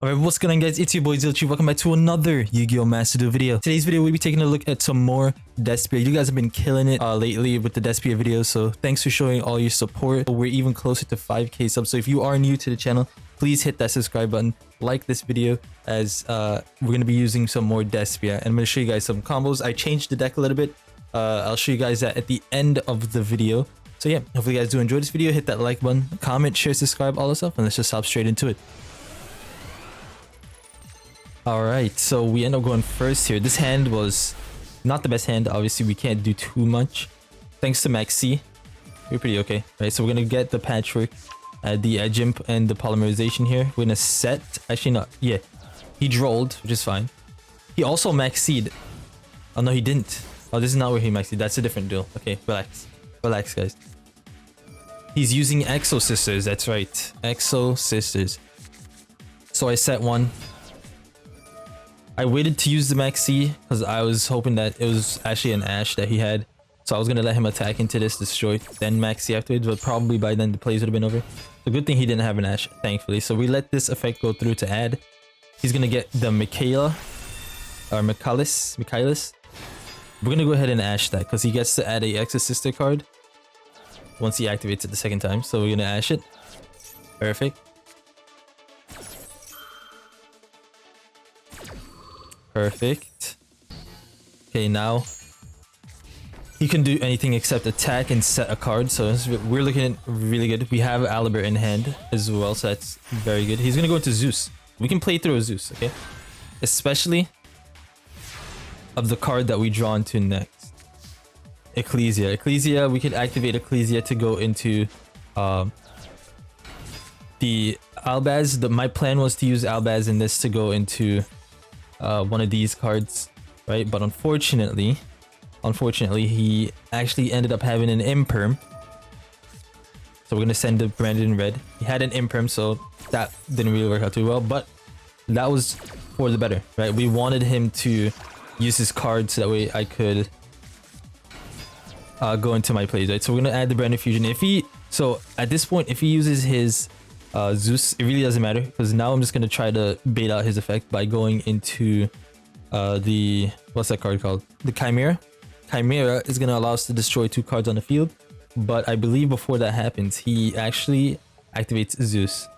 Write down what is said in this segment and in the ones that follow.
Alright, what's going on guys, it's your boy Zeus. Welcome back to another Yu-Gi-Oh! Master Duel video. Today's video we'll be taking a look at some more Despia. You guys have been killing it lately with the Despia videos, so thanks for showing all your support. We're even closer to 5k subs, so if you are new to the channel, please hit that subscribe button, like this video, as we're going to be using some more Despia. And I'm going to show you guys some combos. I changed the deck a little bit. I'll show you guys that at the end of the video. So yeah, hopefully you guys do enjoy this video. Hit that like button, comment, share, subscribe, all that stuff, and let's just hop straight into it. Alright, so we end up going first here. This hand was not the best hand. Obviously, we can't do too much. Thanks to Maxx C, we're pretty okay. Right, so we're going to get the Patchwork, the Edge Imp, and the Polymerization here. We're going to set... Actually, not... Yeah, he drolled, which is fine. He also Maxx C'd. Oh, no, he didn't. Oh, this is not where he Maxx C'd. That's a different duel. Okay, relax. Relax, guys. He's using Exosisters. That's right. Exosisters. So I set one. I waited to use the Maxx C because I was hoping that it was actually an Ash that he had. So I was going to let him attack into this, destroy, then Maxx C afterwards, but probably by then the plays would have been over. So good thing he didn't have an Ash, thankfully. So we let this effect go through to add. He's going to get the Michaela, or Michaelis. We're going to go ahead and Ash that because he gets to add a Exosister card once he activates it the second time. So we're going to Ash it. Perfect. Perfect. Okay, now he can do anything except attack and set a card, so we're looking at really good. We have Aluber in hand as well, so that's very good. He's gonna go into Zeus. We can play through a Zeus, okay? Especially of the card that we draw into next. Ecclesia. Ecclesia, we could activate Ecclesia to go into the albaz. My plan was to use albaz in this to go into one of these cards, right? But unfortunately he actually ended up having an imperm, so we're gonna send the branded in red. He had an imperm, so that didn't really work out too well, but that was for the better, right? We wanted him to use his card so that way I could go into my plays, right? So we're gonna add the branded fusion. So at this point, if he uses his Zeus, it really doesn't matter because now I'm just gonna try to bait out his effect by going into the, what's that card called? The Chimera. Chimera is gonna allow us to destroy 2 cards on the field, but I believe before that happens, he actually activates Zeus.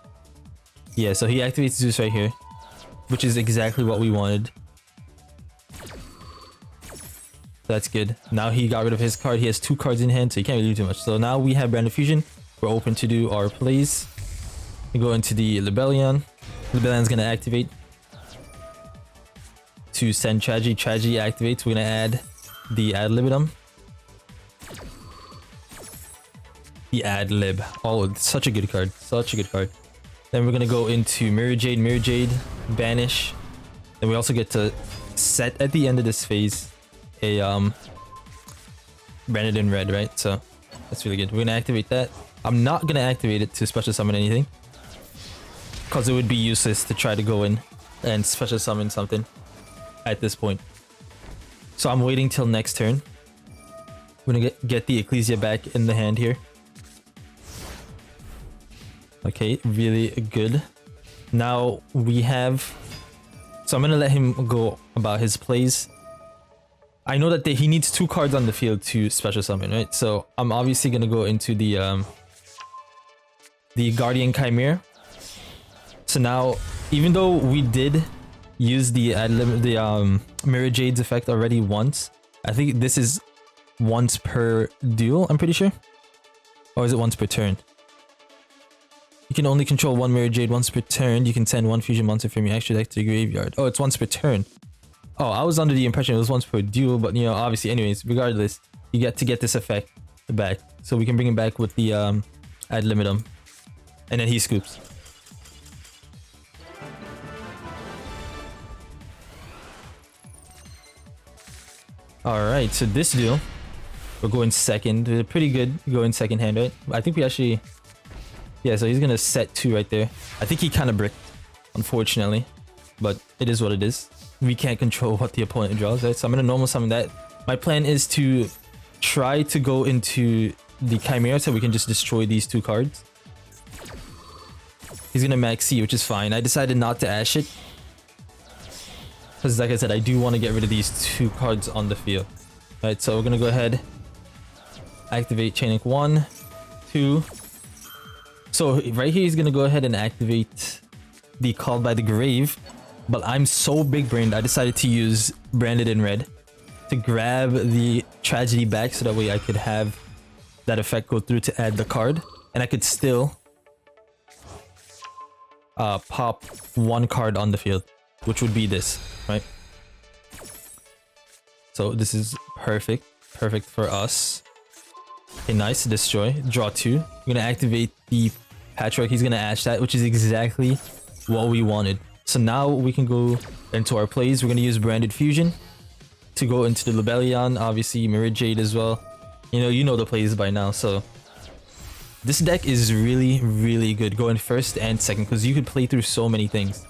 Yeah, so he activates Zeus right here, which is exactly what we wanted. That's good. Now he got rid of his card. He has 2 cards in hand, so he can't really do too much. So now we have branded fusion. We're open to do our plays. We go into the Lubellion. Lubellion's gonna activate to send Tragedy. Tragedy activates. We're gonna add the libitum. The ad-lib. Oh, such a good card. Such a good card. Then we're gonna go into Mirrorjade. Mirrorjade, banish. Then we also get to set at the end of this phase a branded in red, right? So that's really good. We're gonna activate that. I'm not gonna activate it to special summon anything, because it would be useless to try to go in and special summon something at this point. So I'm waiting till next turn. We're gonna get the Ecclesia back in the hand here. Okay, really good. Now we have... So I'm gonna let him go about his plays. I know that he needs 2 cards on the field to special summon, right? So I'm obviously gonna go into the Guardian Chimera. So now, even though we did use the Mirrorjade's effect already once, I think this is once per duel, I'm pretty sure. Or is it once per turn? You can only control 1 Mirrorjade once per turn. You can send 1 fusion monster from your extra deck to the graveyard. Oh, it's once per turn. Oh, I was under the impression it was once per duel, but you know, obviously, anyways, regardless, you get to get this effect back. So we can bring him back with the ad libitum. And then he scoops. Alright, so this duel, we're going second. We're pretty good going second hand, right? I think we actually... Yeah, so he's gonna set 2 right there. I think he kind of bricked, unfortunately. But it is what it is. We can't control what the opponent draws, right? So I'm gonna normal summon that. My plan is to try to go into the Chimera so we can just destroy these 2 cards. He's gonna Maxx C, which is fine. I decided not to Ash it. Because like I said, I do want to get rid of these 2 cards on the field. Alright, so we're gonna go ahead. Activate Chain Link 1, 2. So right here he's gonna go ahead and activate the Called by the Grave. But I'm so big brained, I decided to use Branded in Red to grab the Tragedy back so that way I could have that effect go through to add the card. And I could still pop 1 card on the field, which would be this, right? So this is perfect. Perfect for us. Okay, nice. Destroy. Draw 2. We're gonna activate the Patchwork. He's gonna Ash that, which is exactly what we wanted. So now we can go into our plays. We're gonna use Branded Fusion to go into the Lubellion. Obviously, Mirrorjade as well. You know the plays by now. So this deck is really, really good going first and second because you could play through so many things.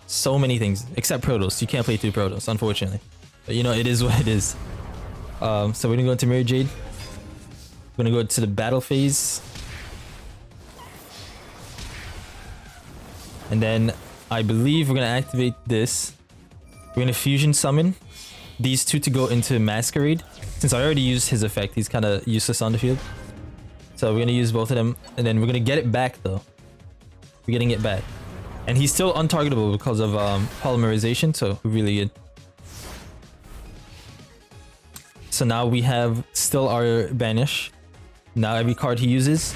So many things. Except Protos. You can't play through Protos, unfortunately. But it is what it is. So we're gonna go into Mirrorjade. We're gonna go to the battle phase. And then I believe we're gonna activate this. We're gonna fusion summon these 2 to go into Masquerade. Since I already used his effect, he's kind of useless on the field. So we're gonna use both of them, and then we're gonna get it back though. We're getting it back. And he's still untargetable because of Polymerization, so really good. So now we have still our banish. Now every card he uses,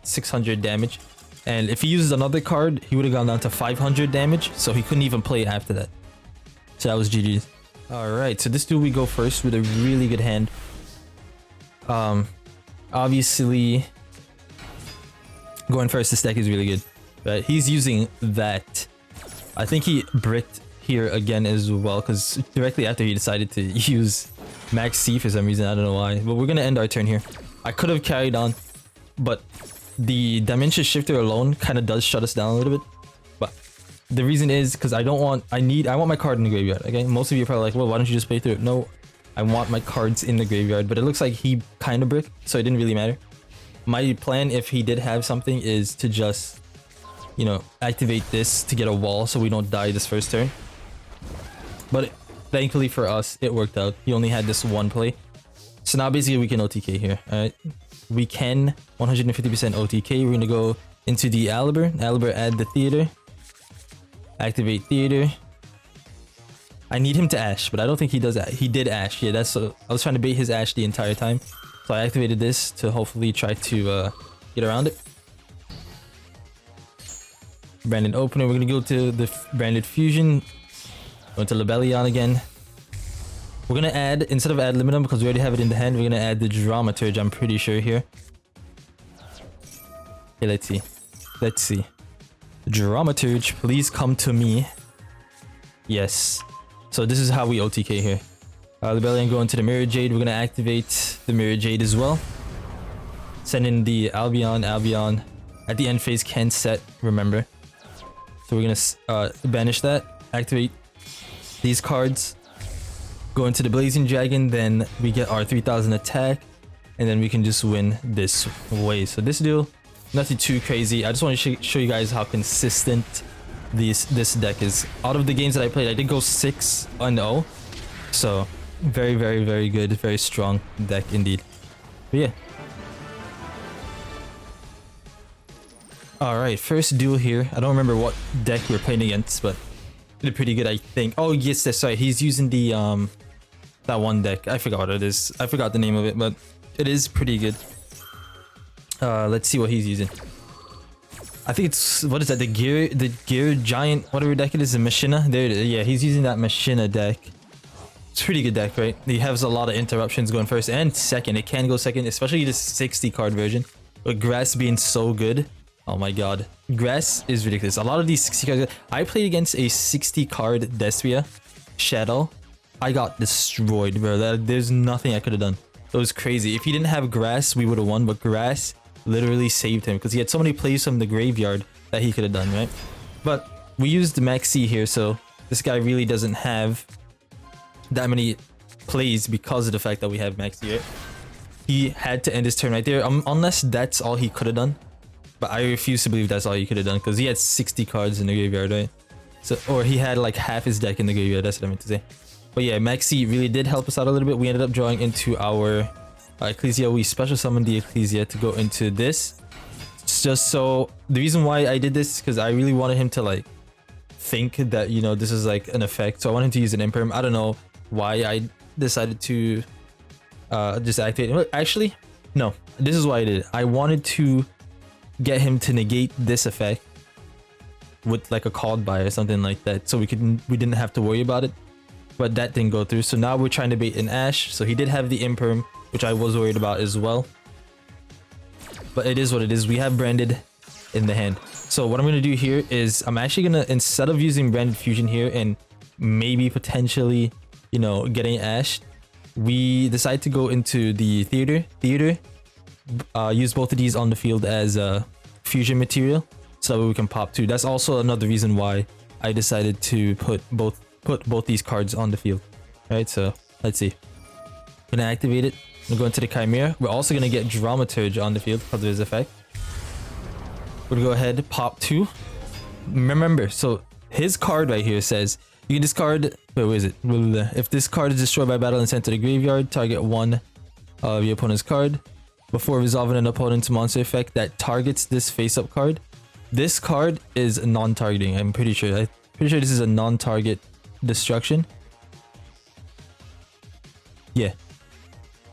600 damage. And if he uses another card, he would have gone down to 500 damage, so he couldn't even play after that. So that was GG's. Alright, so this dude we go first with a really good hand. Obviously, going first, this deck is really good. But he's using that. I think he bricked here again as well, because directly after he decided to use Maxx C for some reason, I don't know why. But we're gonna end our turn here. I could have carried on, but the Dimension Shifter alone kind of does shut us down a little bit. But the reason is because I want my card in the graveyard. Okay, most of you are probably like, well, why don't you just play through it? No, I want my cards in the graveyard. But it looks like he kind of bricked, so it didn't really matter. My plan, if he did have something, is to just, activate this to get a wall so we don't die this first turn. But thankfully for us, it worked out. He only had this 1 play. So now basically we can OTK here. Alright, we can 150% OTK. We're gonna go into the Aluber. Aluber, add the theater. Activate theater. I need him to Ash, but I don't think he does that. He did Ash. Yeah, I was trying to bait his Ash the entire time. So I activated this to hopefully try to get around it. Branded Opener. We're gonna go to the Branded Fusion. Go to Lubellion again. We're gonna add, instead of add libitum, because we already have it in the hand, we're gonna add the Dramaturge, I'm pretty sure here. Okay, let's see. Let's see. Dramaturge, please come to me. Yes. So this is how we OTK here. Lubellion go into the Mirrorjade. We're gonna activate the Mirrorjade as well. Send in the Albion. Albion at the end phase can set, remember. So we're gonna banish that. Activate these cards. Go into the Blazing Dragon, then we get our 3000 attack, and then we can just win this way. So this duel, nothing too crazy. I just want to show you guys how consistent this deck is. Out of the games that I played, I did go 6-0, so very, very, very good, very strong deck indeed. But yeah. Alright, first duel here. I don't remember what deck we're playing against, but did pretty good, I think. Oh yes, that's right. He's using the that one deck. I forgot what it is. I forgot the name of it, but it is pretty good. Let's see what he's using. I think it's, what is that? The gear giant, whatever deck it is, the Machina. There it is. Yeah, he's using that Machina deck. It's a pretty good deck, right? He has a lot of interruptions going first and second. It can go second, especially the 60 card version. But Grass being so good. Oh my god. Grass is ridiculous. A lot of these 60 cards. I played against a 60 card Despia Shadow. I got destroyed, bro. There's nothing I could have done. It was crazy. If he didn't have Grass, we would have won. But Grass literally saved him because he had so many plays from the graveyard that he could have done, right? But we used Maxx C here, so this guy really doesn't have that many plays because of the fact that we have Maxx C, right? He had to end his turn right there, unless that's all he could have done. But I refuse to believe that's all he could have done because he had 60 cards in the graveyard, right? So, or he had like half his deck in the graveyard, that's what I meant to say. But yeah, Maxx C really did help us out a little bit. We ended up drawing into our Ecclesia. We special summoned the Ecclesia to go into this. It's just so, the reason why I did this is because I really wanted him to like think that, you know, this is like an effect. So I wanted him to use an Imperm. I don't know why I decided to just activate it. Actually, no, this is why I did it. I wanted to get him to negate this effect with like a called by or something like that, so we didn't have to worry about it. But that didn't go through, so now we're trying to bait an Ash. So he did have the Imperm, which I was worried about as well. But it is what it is. We have Branded in the hand. So what I'm gonna do here is I'm actually gonna, instead of using Branded Fusion here and maybe potentially, you know, getting Ash, we decide to go into the theater. Use both of these on the field as fusion material, so that way we can pop too. That's also another reason why I decided to put both these cards on the field. Alright, so let's see. I'm gonna activate it. I'm gonna go into the Chimera. We're also gonna get Dramaturge on the field because of his effect. We're gonna go ahead, pop 2. Remember, so his card right here says you can discard. Wait, where is it? If this card is destroyed by battle and sent to the graveyard, target one of your opponent's card. Before resolving an opponent's monster effect that targets this face-up card. This card is non-targeting. I'm pretty sure. This is a non-target destruction. Yeah,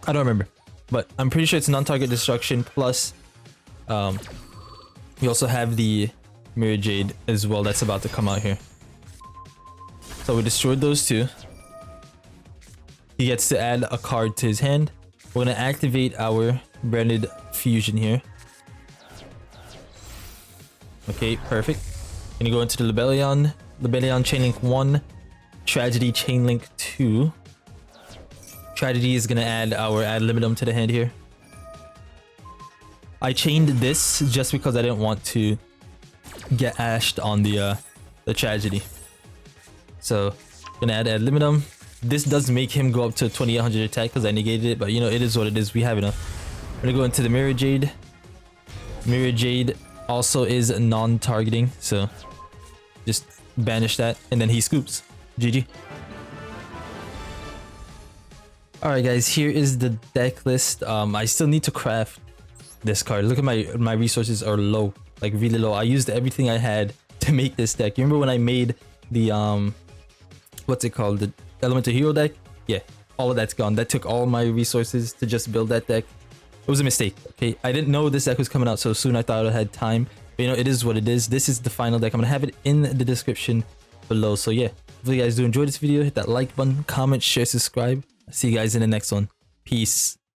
I don't remember, but I'm pretty sure it's non-target destruction. Plus, we also have the Mirrorjade as well. That's about to come out here. So we destroyed those two. He gets to add a card to his hand. We're gonna activate our Branded Fusion here. Okay, perfect. Gonna go into the Lubellion Chainlink 1, Tragedy Chainlink 2. Tragedy is gonna add our ad libitum to the hand here. I chained this just because I didn't want to get ashed on the Tragedy. So gonna add ad libitum. This does make him go up to 2800 attack because I negated it, but you know, it is what it is. We have enough. We're gonna go into the Mirrorjade. Mirrorjade also is non-targeting, so just banish that, and then he scoops. GG. Alright guys, here is the deck list. I still need to craft this card. Look at my resources are low, like really low. I used everything I had to make this deck. You remember when I made the what's it called, the Elemental Hero deck? Yeah, all of that's gone. That took all my resources to just build that deck. It was a mistake. Okay, I didn't know this deck was coming out so soon. I thought I had time, but you know, it is what it is. This is the final deck. I'm gonna have it in the description below. So yeah, if you guys do enjoy this video, hit that like button, comment, share, subscribe. I'll see you guys in the next one. Peace.